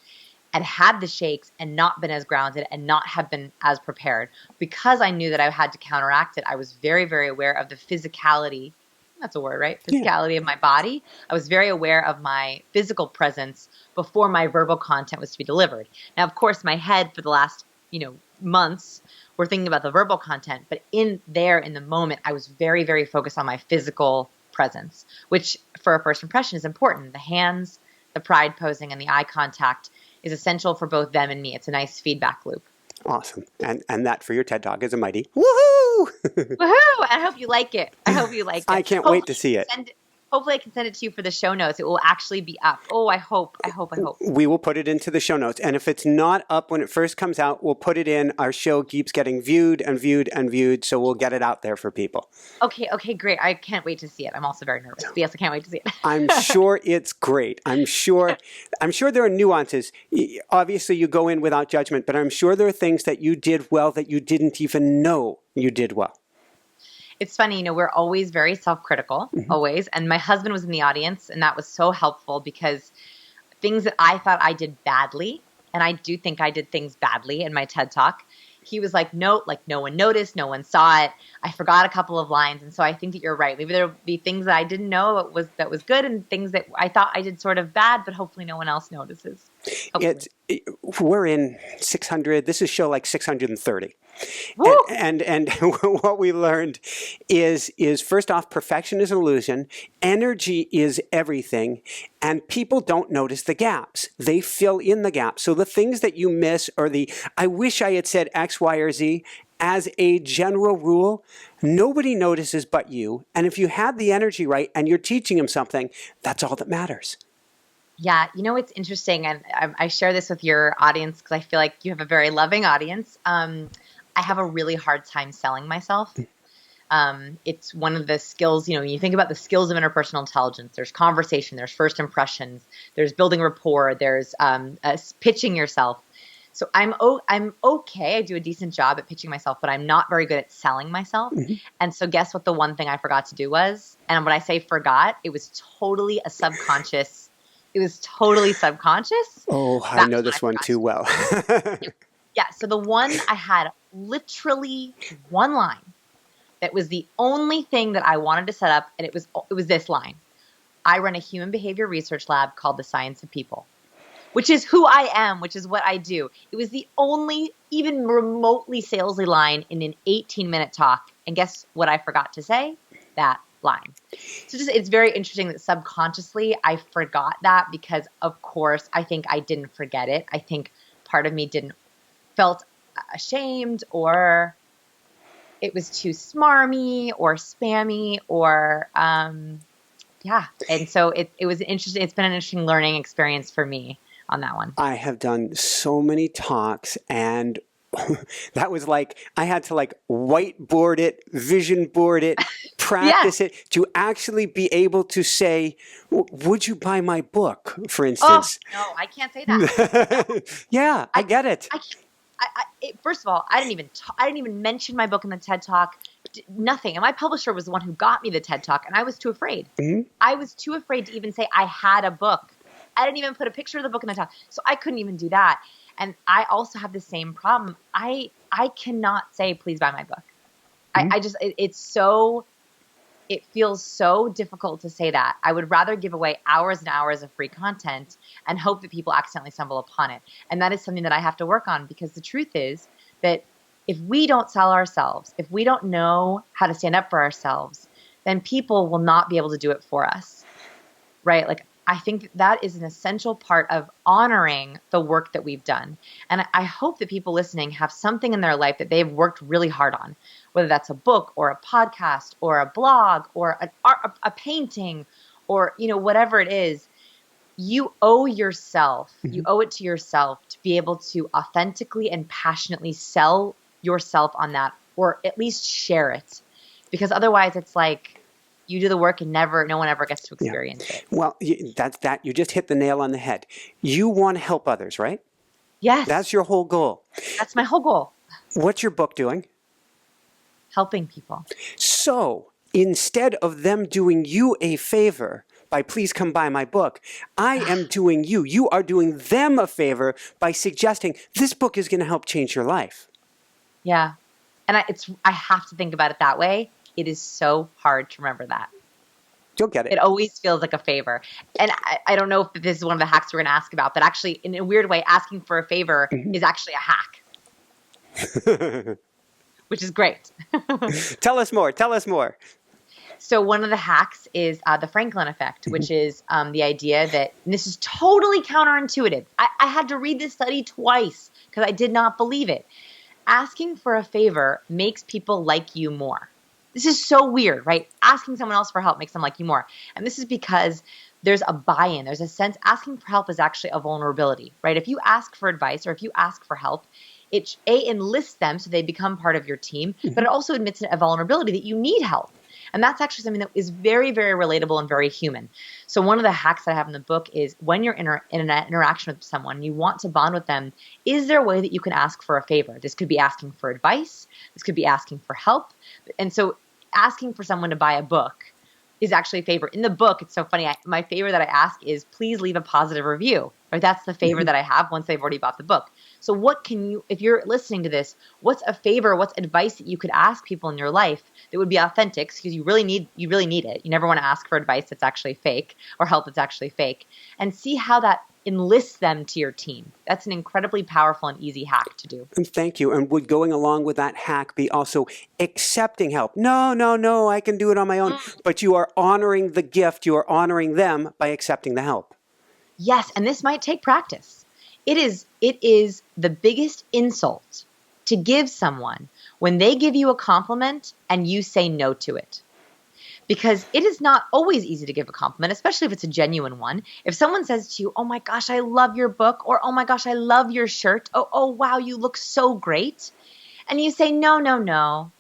and had the shakes and not been as grounded and not have been as prepared. Because I knew that I had to counteract it, I was very, very aware of the physicality. That's a word, right? Physicality of my body. I was very aware of my physical presence before my verbal content was to be delivered. Now, of course, my head for the last, months were thinking about the verbal content, but in the moment, I was very, very focused on my physical presence, which for a first impression is important. The hands, the pride posing, and the eye contact is essential for both them and me. It's a nice feedback loop. Awesome. And that for your TED Talk is a mighty woohoo! Woohoo! I hope you like it. I can't wait to see it. Hopefully I can send it to you for the show notes. It will actually be up. Oh, I hope. We will put it into the show notes. And if it's not up when it first comes out, we'll put it in. Our show keeps getting viewed and viewed and viewed, so we'll get it out there for people. Okay, great. I can't wait to see it. I'm also very nervous. But yes, I can't wait to see it. I'm sure it's great. I'm sure there are nuances. Obviously, you go in without judgment, but I'm sure there are things that you did well that you didn't even know you did well. It's funny, we're always very self-critical, always. And my husband was in the audience, and that was so helpful because things that I thought I did badly, and I do think I did things badly in my TED Talk, he was like, no, no one noticed, no one saw it. I forgot a couple of lines. And so I think that you're right. Maybe there'll be things that I didn't know that was good and things that I thought I did sort of bad, but hopefully no one else notices. We're in 600. This is show like 630. Woo! And what we learned is first off, perfection is an illusion. Energy is everything. And people don't notice the gaps. They fill in the gaps. So the things that you miss or I wish I had said X, Y, or Z, as a general rule, nobody notices but you. And if you had the energy right and you're teaching them something, that's all that matters. Yeah, it's interesting, and I share this with your audience because I feel like you have a very loving audience. I have a really hard time selling myself. It's one of the skills, when you think about the skills of interpersonal intelligence, there's conversation, there's first impressions, there's building rapport, there's pitching yourself. So I'm okay. I do a decent job at pitching myself, but I'm not very good at selling myself. And so guess what the one thing I forgot to do was? And when I say forgot, it was totally subconscious. Oh, I know this one too well. Yeah. So the one I had literally one line that was the only thing that I wanted to set up. And it was this line. I run a human behavior research lab called The Science of People, which is who I am, which is what I do. It was the only even remotely salesy line in an 18-minute talk. And guess what I forgot to say? That line. So it's very interesting that subconsciously I forgot that because, of course, I think I didn't forget it. I think part of me felt ashamed, or it was too smarmy or spammy, or yeah. And so it was interesting. It's been an interesting learning experience for me on that one. I have done so many talks, and that was like, I had to whiteboard it, vision board it, practice it to actually be able to say, would you buy my book, for instance? Oh, no, I can't say that. Yeah, I get it. First of all, I didn't even mention my book in the TED Talk. Nothing. And my publisher was the one who got me the TED Talk, and I was too afraid. I was too afraid to even say I had a book. I didn't even put a picture of the book in the talk, so I couldn't even do that. And I also have the same problem. I cannot say, please buy my book. It feels so difficult to say that. I would rather give away hours and hours of free content and hope that people accidentally stumble upon it. And that is something that I have to work on, because the truth is that if we don't sell ourselves, if we don't know how to stand up for ourselves, then people will not be able to do it for us, right? I think that is an essential part of honoring the work that we've done. And I hope that people listening have something in their life that they've worked really hard on, whether that's a book or a podcast or a blog or a painting or, whatever it is. You owe yourself, you owe it to yourself to be able to authentically and passionately sell yourself on that, or at least share it. Because otherwise it's like, You do the work and no one ever gets to Yeah. experience it. Well, you just hit the nail on the head. You want to help others, right? Yes. That's your whole goal. That's my whole goal. What's your book doing? Helping people. So instead of them doing you a favor by please come buy my book, I am doing you are doing them a favor by suggesting this book is going to help change your life. Yeah. And I have to think about it that way. It is so hard to remember that. You'll get it. It always feels like a favor. And I don't know if this is one of the hacks we're going to ask about, but actually, in a weird way, asking for a favor is actually a hack, which is great. Tell us more. So one of the hacks is the Franklin effect, which is the idea that, and this is totally counterintuitive. I had to read this study twice because I did not believe it. Asking for a favor makes people like you more. This is so weird, right? Asking someone else for help makes them like you more. And this is because there's a buy-in. There's a sense asking for help is actually a vulnerability, right? If you ask for advice or if you ask for help, it enlists them so they become part of your team, but it also admits a vulnerability that you need help. And that's actually something that is very, very relatable and very human. So one of the hacks that I have in the book is when you're in an interaction with someone, you want to bond with them, is there a way that you can ask for a favor? This could be asking for advice. This could be asking for help. And so asking for someone to buy a book is actually a favor. In the book, it's so funny. My favor that I ask is please leave a positive review. Right? That's the favor that I have once they've already bought the book. So what can you, if you're listening to this, what's a favor, what's advice that you could ask people in your life that would be authentic because you really need it. You never want to ask for advice that's actually fake or help that's actually fake, and see how that enlists them to your team. That's an incredibly powerful and easy hack to do. And thank you. And would going along with that hack be also accepting help? No, I can do it on my own. But you are honoring the gift. You are honoring them by accepting the help. Yes, and this might take practice. It is the biggest insult to give someone when they give you a compliment and you say no to it. Because it is not always easy to give a compliment, especially if it's a genuine one. If someone says to you, oh my gosh, I love your book, or oh my gosh, I love your shirt, oh wow, you look so great, and you say no.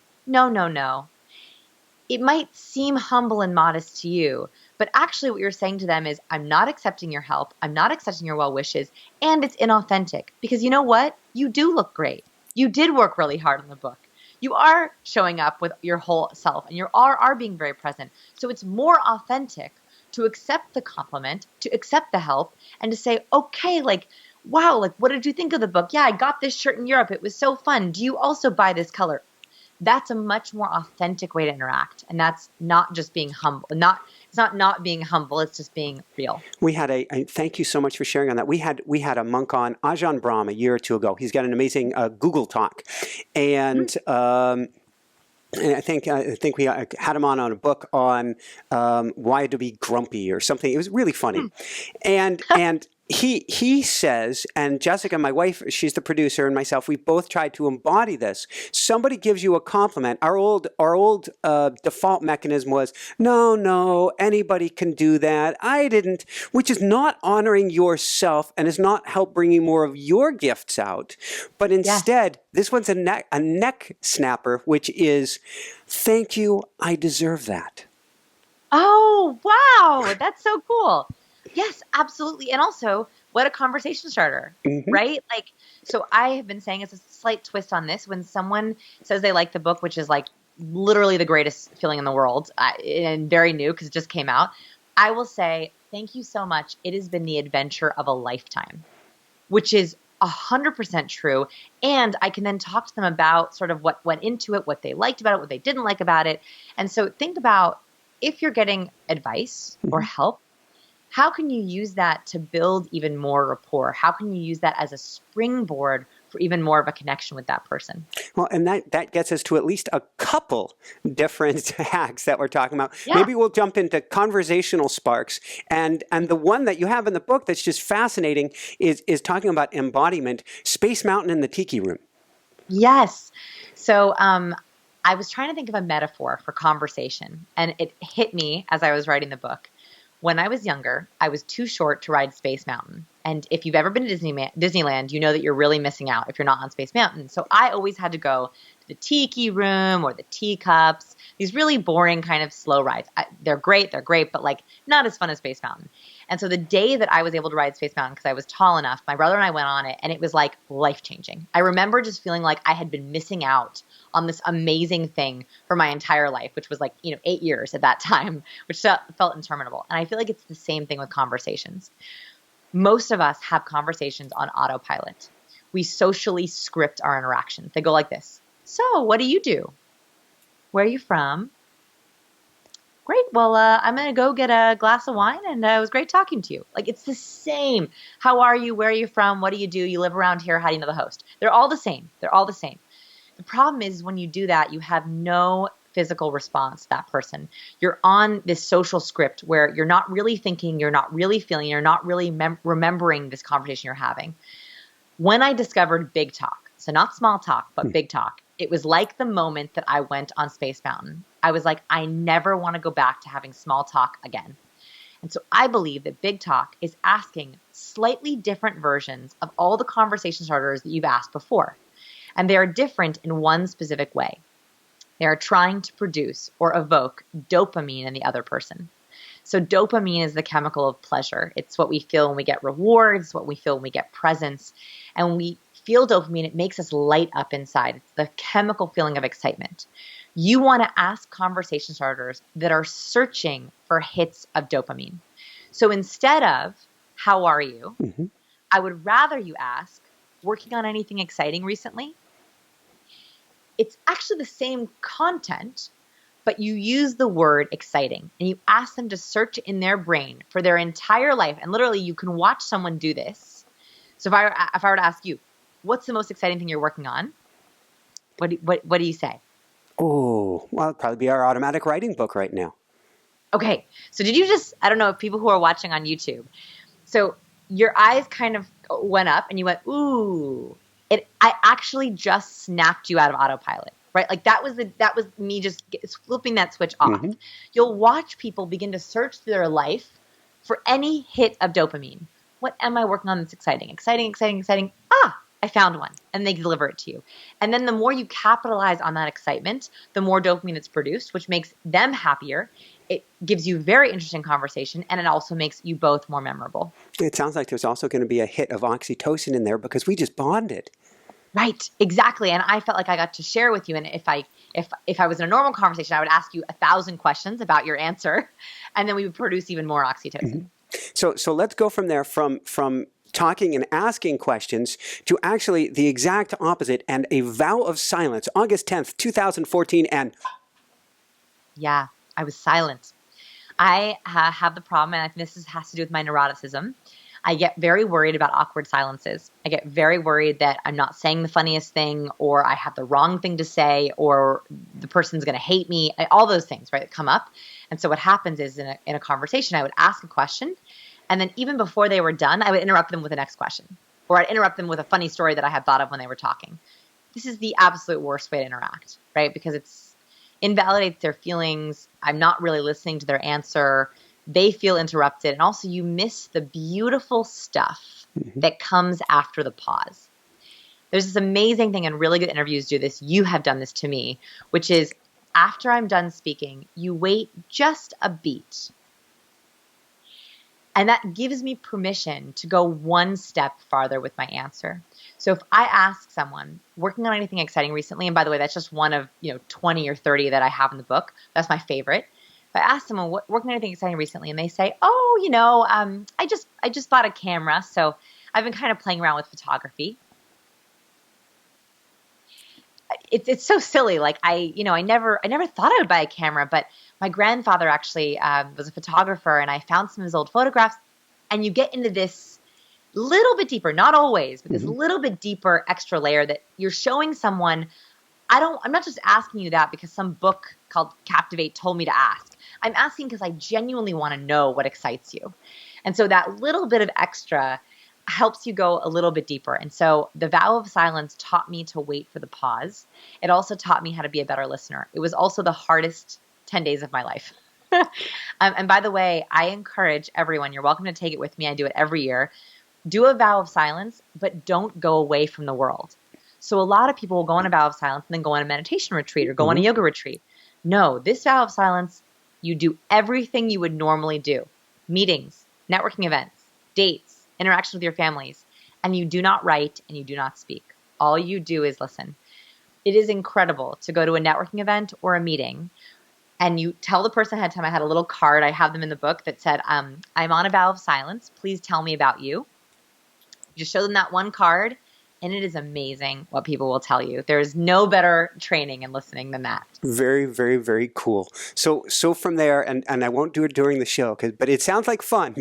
It might seem humble and modest to you, but actually what you're saying to them is, I'm not accepting your help, I'm not accepting your well wishes, and it's inauthentic. Because you know what? You do look great. You did work really hard on the book. You are showing up with your whole self, and you are being very present. So it's more authentic to accept the compliment, to accept the help, and to say, okay, like, wow, like, what did you think of the book? Yeah, I got this shirt in Europe. It was so fun. Do you also buy this color? That's a much more authentic way to interact. And that's not just being humble. It's not being humble. It's just being real. We had thank you so much for sharing on that. We had a monk on, Ajahn Brahm, a year or two ago. He's got an amazing Google Talk. And and I think we had him on a book on why to be grumpy or something. It was really funny. And he says, and Jessica, my wife, she's the producer, and myself, we both tried to embody this. Somebody gives you a compliment. Our old default mechanism was, no, anybody can do that. I didn't, which is not honoring yourself and is not help bringing more of your gifts out. But instead, this one's a neck snapper, which is, thank you, I deserve that. Oh, wow. That's so cool. Yes, absolutely. And also, what a conversation starter, right? Like, so I have been saying, as a slight twist on this, when someone says they like the book, which is like literally the greatest feeling in the world and very new because it just came out, I will say, thank you so much. It has been the adventure of a lifetime, which is 100% true. And I can then talk to them about sort of what went into it, what they liked about it, what they didn't like about it. And so think about, if you're getting advice or help, how can you use that to build even more rapport? How can you use that as a springboard for even more of a connection with that person? Well, and that gets us to at least a couple different hacks that we're talking about. Yeah. Maybe we'll jump into conversational sparks. And the one that you have in the book that's just fascinating is talking about embodiment, Space Mountain in the Tiki Room. Yes. So I was trying to think of a metaphor for conversation, and it hit me as I was writing the book. When I was younger, I was too short to ride Space Mountain. And if you've ever been to Disneyland, you know that you're really missing out if you're not on Space Mountain. So I always had to go to the tiki room or the teacups, these really boring kind of slow rides. They're great, but like not as fun as Space Mountain. And so the day that I was able to ride Space Mountain because I was tall enough, my brother and I went on it, and it was like life-changing. I remember just feeling like I had been missing out on this amazing thing for my entire life, which was like, 8 years at that time, which felt interminable. And I feel like it's the same thing with conversations. Most of us have conversations on autopilot. We socially script our interactions. They go like this. So, what do you do? Where are you from? Great. Well, I'm going to go get a glass of wine, and it was great talking to you. Like, it's the same. How are you? Where are you from? What do you do? You live around here. How do you know the host? They're all the same. The problem is when you do that, you have no physical response to that person. You're on this social script where you're not really thinking, you're not really feeling, you're not really remembering this conversation you're having. When I discovered big talk, so not small talk, but big talk, it was like the moment that I went on Space Mountain. I was like, I never want to go back to having small talk again. And so I believe that big talk is asking slightly different versions of all the conversation starters that you've asked before. And they are different in one specific way. They are trying to produce or evoke dopamine in the other person. So dopamine is the chemical of pleasure. It's what we feel when we get rewards, what we feel when we get presents. And when we feel dopamine, it makes us light up inside. It's the chemical feeling of excitement. You want to ask conversation starters that are searching for hits of dopamine. So instead of, how are you? I would rather you ask, working on anything exciting recently? It's actually the same content, but you use the word exciting, and you ask them to search in their brain for their entire life. And literally, you can watch someone do this. So if I were to ask you, what's the most exciting thing you're working on? What do you say? Oh, well, it'd probably be our automatic writing book right now. Okay. So did you I don't know if people who are watching on YouTube, so your eyes kind of went up and you went, ooh. I actually just snapped you out of autopilot, right? Like that was me just flipping that switch off. You'll watch people begin to search through their life for any hit of dopamine. What am I working on that's exciting? Exciting. Ah, I found one. And they deliver it to you. And then the more you capitalize on that excitement, the more dopamine that's produced, which makes them happier. It gives you very interesting conversation, and it also makes you both more memorable. It sounds like there's also going to be a hit of oxytocin in there because we just bonded. Right, exactly. And I felt like I got to share with you. And if I was in a normal conversation, I would ask you 1,000 questions about your answer, and then we would produce even more oxytocin. So let's go from there, from talking and asking questions to actually the exact opposite and a vow of silence. August 10th, 2014, and yeah. I was silent. I have the problem, and I think this has to do with my neuroticism. I get very worried about awkward silences. I get very worried that I'm not saying the funniest thing, or I have the wrong thing to say, or the person's going to hate me. All those things, right, that come up. And so what happens is in a conversation, I would ask a question, and then even before they were done, I would interrupt them with the next question, or I'd interrupt them with a funny story that I had thought of when they were talking. This is the absolute worst way to interact, right? Because it's invalidates their feelings. I'm not really listening to their answer. They feel interrupted. And also you miss the beautiful stuff that comes after the pause. There's this amazing thing, and really good interviews do this. You have done this to me, which is after I'm done speaking, you wait just a beat. And that gives me permission to go one step farther with my answer. So if I ask someone, working on anything exciting recently, and by the way, that's just one of 20 or 30 that I have in the book. That's my favorite. If I ask someone, working on anything exciting recently, and they say, I just bought a camera, so I've been kind of playing around with photography. It's so silly. Like I never thought I would buy a camera, but my grandfather actually was a photographer, and I found some of his old photographs, and you get into this little bit deeper, not always, but this little bit deeper extra layer that you're showing someone. I'm not just asking you that because some book called Captivate told me to ask. I'm asking because I genuinely want to know what excites you. And so that little bit of extra helps you go a little bit deeper. And so the vow of silence taught me to wait for the pause. It also taught me how to be a better listener. It was also the hardest 10 days of my life. And by the way, I encourage everyone, you're welcome to take it with me. I do it every year. do a vow of silence, but don't go away from the world. So a lot of people will go on a vow of silence and then go on a meditation retreat or go on a yoga retreat. No, this vow of silence, you do everything you would normally do. Meetings, networking events, dates, interaction with your families, and you do not write and you do not speak. All you do is listen. It is incredible to go to a networking event or a meeting and you tell the person ahead of time. I had a little card, I have them in the book, that said, I'm on a vow of silence. Please tell me about you. You just show them that one card, and it is amazing what people will tell you. There's no better training and listening than that. Very, very, very cool. So from there, and I won't do it during the show, but it sounds like fun.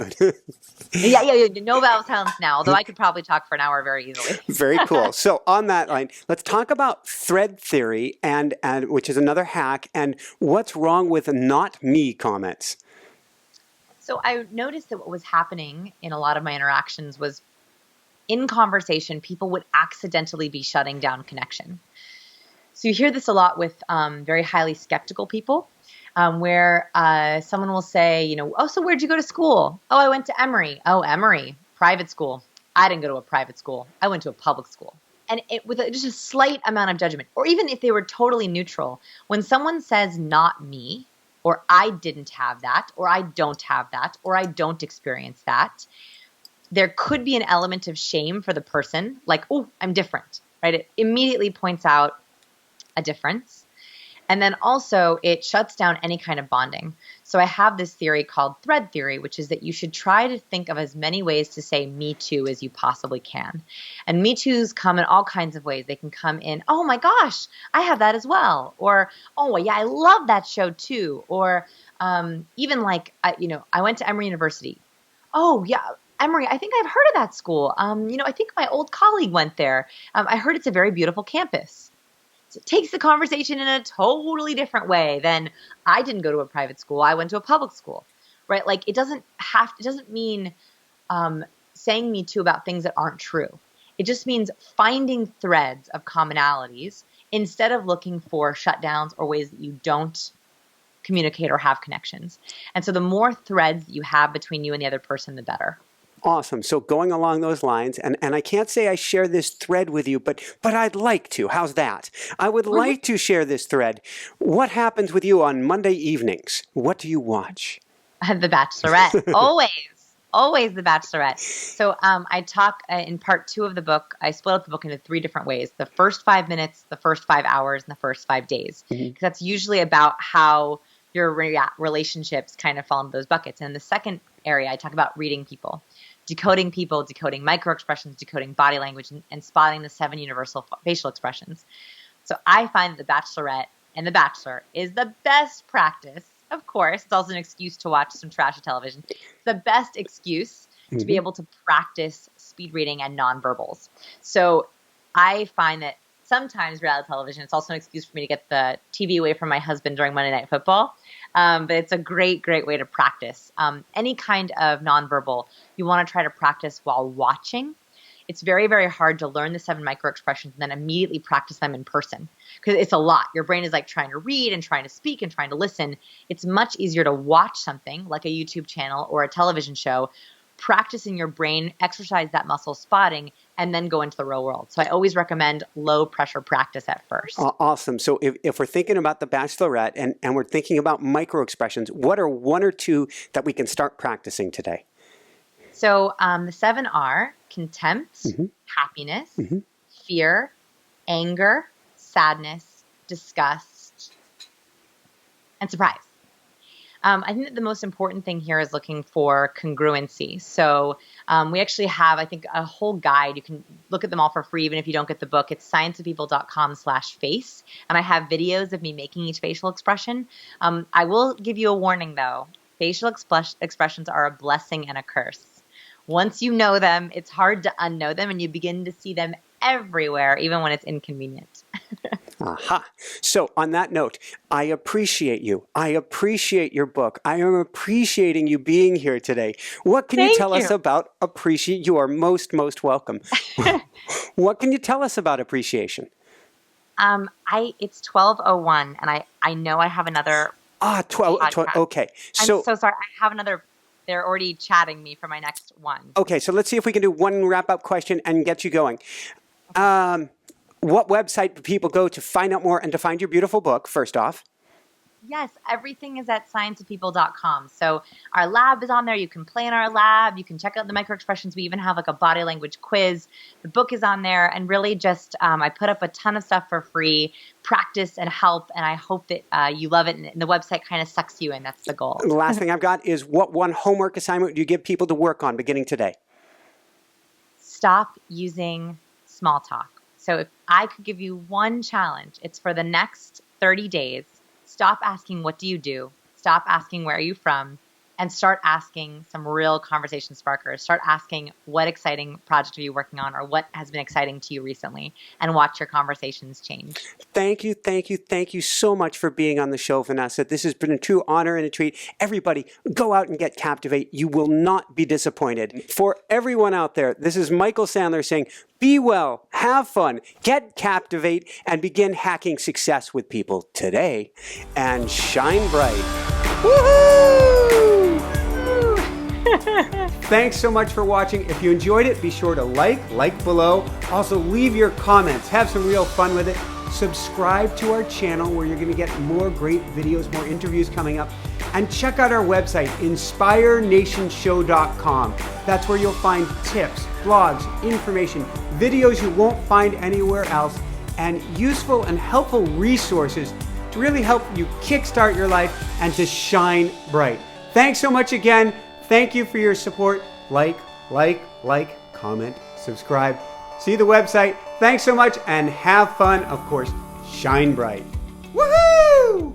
Yeah, no vow of silence now, although I could probably talk for an hour very easily. Very cool. So on that line, let's talk about thread theory, and which is another hack, and what's wrong with not me comments. So I noticed that what was happening in a lot of my interactions was, in conversation, people would accidentally be shutting down connection. So you hear this a lot with very highly skeptical people, where someone will say, oh, so where'd you go to school? Oh, I went to Emory. Oh, Emory, private school. I didn't go to a private school. I went to a public school. And with just a slight amount of judgment, or even if they were totally neutral, when someone says not me, or I didn't have that, or I don't have that, or I don't experience that, there could be an element of shame for the person, like, oh, I'm different, right? It immediately points out a difference. And then also it shuts down any kind of bonding. So I have this theory called thread theory, which is that you should try to think of as many ways to say me too as you possibly can. And me too's come in all kinds of ways. They can come in, oh my gosh, I have that as well. Or, oh yeah, I love that show too. Or even like, I went to Emory University. Oh yeah, Emory, I think I've heard of that school. I think my old colleague went there. I heard it's a very beautiful campus. So it takes the conversation in a totally different way than I didn't go to a private school. I went to a public school, right? Like it doesn't mean saying me too about things that aren't true. It just means finding threads of commonalities instead of looking for shutdowns or ways that you don't communicate or have connections. And so the more threads you have between you and the other person, the better. Awesome. So going along those lines, and I can't say I share this thread with you, but I'd like to. How's that? I would like to share this thread. What happens with you on Monday evenings? What do you watch? The Bachelorette. Always The Bachelorette. So I talk in part 2 of the book. I split up the book into 3 different ways: the first 5 minutes, the first 5 hours, and the first 5 days. Because that's usually about how your relationships kind of fall into those buckets. And in the second area, I talk about reading people, decoding microexpressions, decoding body language, and spotting the 7 universal facial expressions. So I find that The Bachelorette and The Bachelor is the best practice. Of course, it's also an excuse to watch some trashy television. It's the best excuse to be able to practice speed reading and nonverbals. So I find that sometimes reality television, it's also an excuse for me to get the TV away from my husband during Monday Night Football. But it's a great, great way to practice. Any kind of nonverbal, you want to try to practice while watching. It's very, very hard to learn the 7 microexpressions and then immediately practice them in person because it's a lot. Your brain is like trying to read and trying to speak and trying to listen. It's much easier to watch something like a YouTube channel or a television show, practice in your brain, exercise that muscle spotting, and then go into the real world. So I always recommend low pressure practice at first. Awesome. So if we're thinking about The Bachelorette and we're thinking about micro expressions, what are 1 or 2 that we can start practicing today? So the 7 are contempt, happiness, fear, anger, sadness, disgust, and surprise. I think that the most important thing here is looking for congruency. So we actually have, I think, a whole guide. You can look at them all for free, even if you don't get the book. It's scienceofpeople.com/face. And I have videos of me making each facial expression. I will give you a warning, though. Facial expressions are a blessing and a curse. Once you know them, it's hard to unknow them, and you begin to see them everywhere, even when it's inconvenient. Aha. So on that note, I appreciate you. I appreciate your book. I am appreciating you being here today. What can you tell us about appreciate? You are most welcome. What can you tell us about appreciation? It's 12:01, and I know I have another. 12. Okay. I'm so sorry. I have another they're already chatting me for my next one. Okay, so let's see if we can do one wrap-up question and get you going. What website do people go to find out more and to find your beautiful book, first off? Yes, everything is at scienceofpeople.com. So our lab is on there. You can play in our lab. You can check out the micro expressions. We even have like a body language quiz. The book is on there. And really just I put up a ton of stuff for free, practice and help. And I hope that you love it. And the website kind of sucks you in. That's the goal. The last thing I've got is what one homework assignment do you give people to work on beginning today? Stop using small talk. So if I could give you one challenge, it's for the next 30 days. Stop asking, what do you do? Stop asking, where are you from? And start asking some real conversation sparkers. Start asking, what exciting project are you working on, or what has been exciting to you recently? And watch your conversations change. Thank you, thank you, thank you so much for being on the show, Vanessa. This has been a true honor and a treat. Everybody, go out and get Captivate. You will not be disappointed. For everyone out there, this is Michael Sandler saying, be well, have fun, get Captivate, and begin hacking success with people today. And shine bright. Woohoo! Thanks so much for watching. If you enjoyed it, be sure to like below. Also, leave your comments. Have some real fun with it. Subscribe to our channel where you're going to get more great videos, more interviews coming up. And check out our website, inspirnationshow.com. That's where you'll find tips, blogs, information, videos you won't find anywhere else, and useful and helpful resources to really help you kickstart your life and to shine bright. Thanks so much again. Thank you for your support. Like, comment, subscribe. See the website. Thanks so much and have fun. Of course, shine bright. Woohoo!